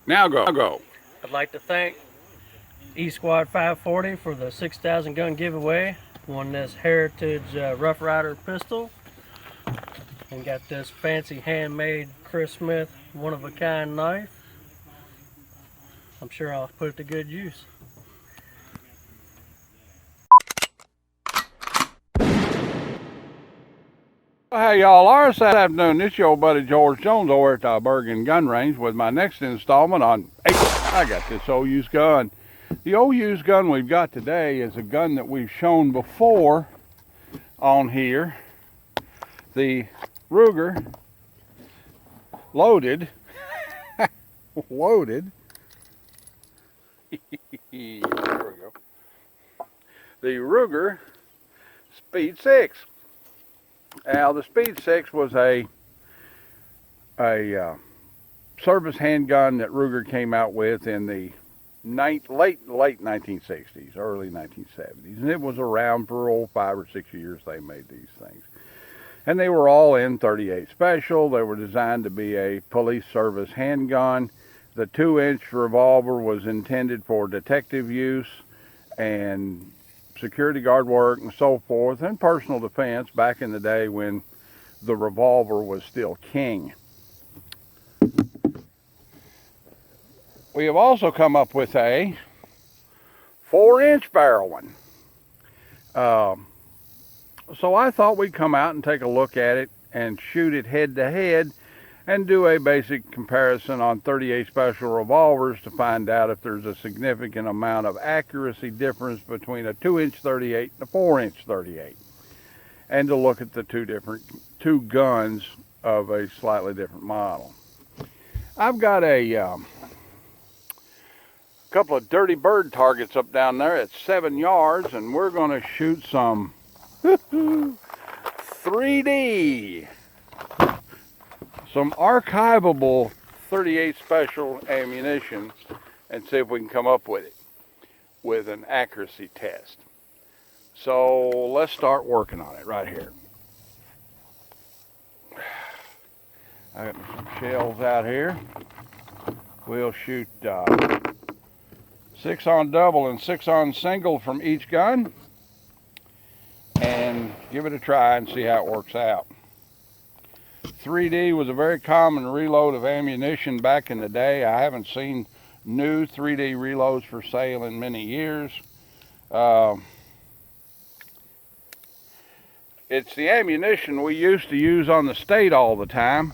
Now go. I'd like to thank E-Squad 540 for the 6,000 gun giveaway. Won this Heritage Rough Rider pistol. And got this fancy handmade Chris Smith one-of-a-kind knife. I'm sure I'll put it to good use. Hey y'all, our this afternoon, this your buddy George Jones over at Bergen Gun Range with my next installment on, hey, I got this old used gun. The old used gun we've got today is a gun that we've shown before on here. The Ruger loaded, loaded, there we go, the Ruger Speed 6. Now, the Speed 6 was a service handgun that Ruger came out with in the late 1960s, early 1970s. And it was around for 5 or 6 years they made these things. And they were all in .38 Special. They were designed to be a police service handgun. The 2-inch revolver was intended for detective use and security guard work and so forth, and personal defense back in the day when the revolver was still king. We have also come up with a 4-inch barrel one. So I thought we'd come out and take a look at it and shoot it head to head and do a basic comparison on .38 Special revolvers to find out if there's a significant amount of accuracy difference between a 2-inch .38 and a 4-inch .38, and to look at the two guns of a slightly different model. I've got a couple of Dirty Bird targets up down there at 7 yards, and we're going to shoot some 3D. Some archivable .38 Special ammunition and see if we can come up with it with an accuracy test. So let's start working on it right here. I got some shells out here. We'll shoot 6 on double and 6 on single from each gun and give it a try and see how it works out. 3D was a very common reload of ammunition back in the day. I haven't seen new 3D reloads for sale in many years. It's the ammunition we used to use on the state all the time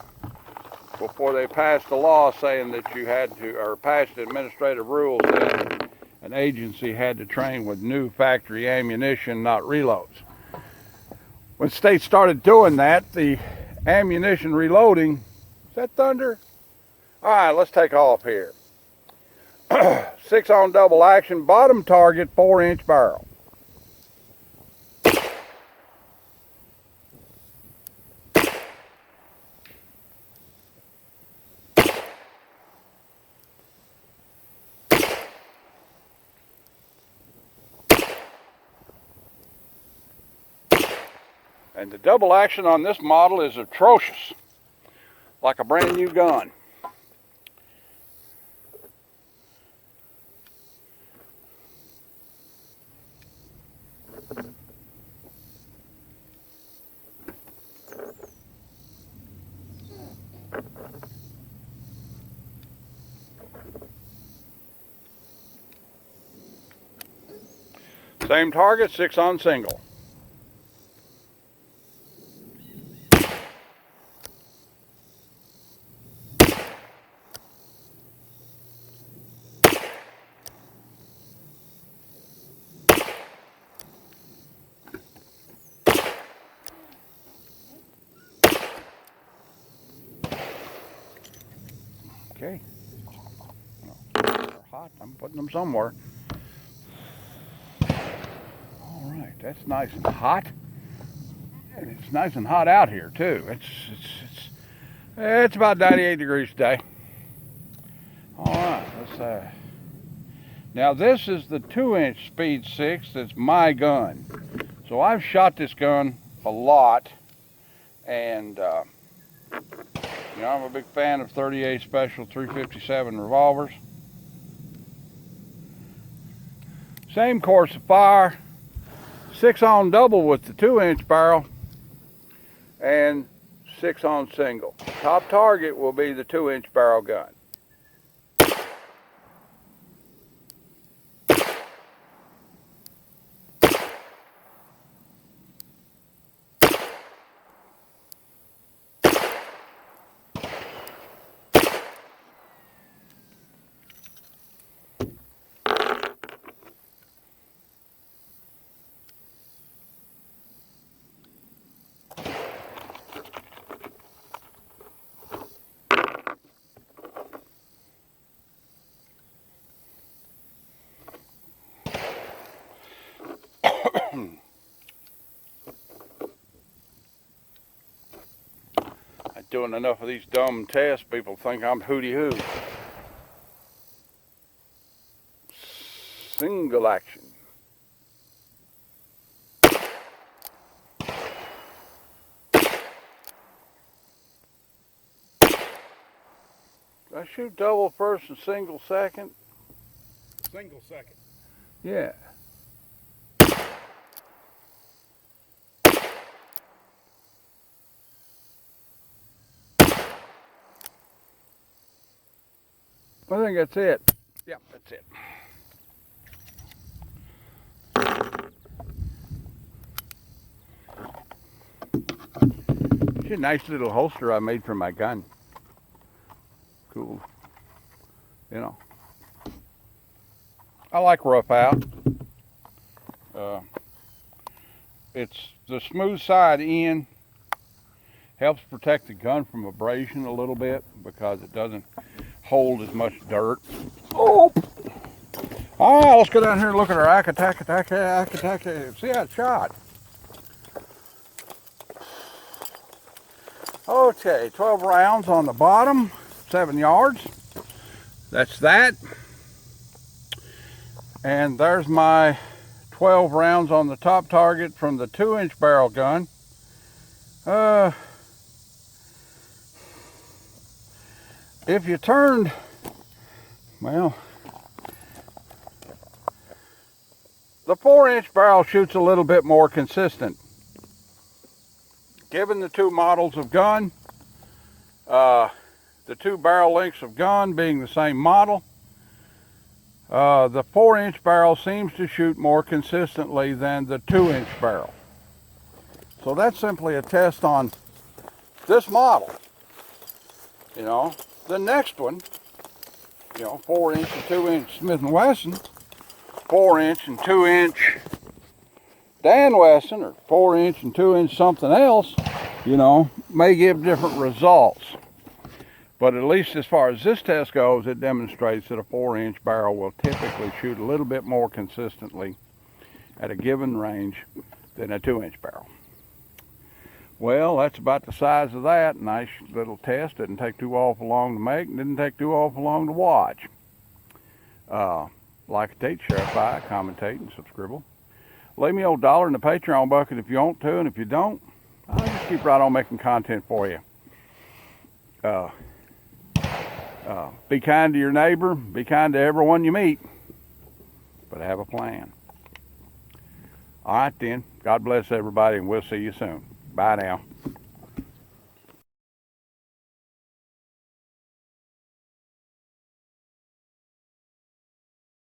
before they passed a law saying that you had to, or passed administrative rules saying an agency had to train with new factory ammunition, not reloads. When states started doing that, the ammunition reloading, is that thunder? All right, let's take off here. 6 on double action, bottom target, 4-inch barrel. And the double action on this model is atrocious, like a brand new gun. Same target, 6 on single. Okay. They're hot. I'm putting them somewhere. All right, that's nice and hot. And it's nice and hot out here too. It's about 98 degrees today. All right, let's now this is the 2-inch Speed 6. That's my gun. So I've shot this gun a lot, and You know, I'm a big fan of 38 Special 357 revolvers. Same course of fire, 6-on double with the 2-inch barrel, and 6-on single. Top target will be the 2-inch barrel gun. Doing enough of these dumb tests, people think I'm hooty-hoo. Single action. Did I shoot double first and single second? Single second. Yeah. I think that's it. Yep, that's it. It's a nice little holster I made for my gun. Cool. You know. I like rough out. It's the smooth side in. Helps protect the gun from abrasion a little bit because it doesn't hold as much dirt. Oh! Ah, let's go down here and look at our Akataka. See that shot? Okay, 12 rounds on the bottom, 7 yards. That's that. And there's my 12 rounds on the top target from the 2-inch barrel gun. If you turned, well, the 4-inch barrel shoots a little bit more consistent. Given the two models of gun, the two barrel lengths of gun being the same model, the 4-inch barrel seems to shoot more consistently than the 2-inch barrel. So that's simply a test on this model. You know, the next one, you know, 4-inch and 2-inch Smith & Wesson, 4-inch and 2-inch Dan Wesson, or 4-inch and 2-inch something else, you know, may give different results. But at least as far as this test goes, it demonstrates that a 4-inch barrel will typically shoot a little bit more consistently at a given range than a 2-inch barrel. Well, that's about the size of that. Nice little test. Didn't take too awful long to make, and didn't take too awful long to watch. Like, share, commentate, and subscribe. Leave me a $1 in the Patreon bucket if you want to, and if you don't, I'll just keep right on making content for you. Be kind to your neighbor. Be kind to everyone you meet. But have a plan. All right, then. God bless everybody, and we'll see you soon. Bye now.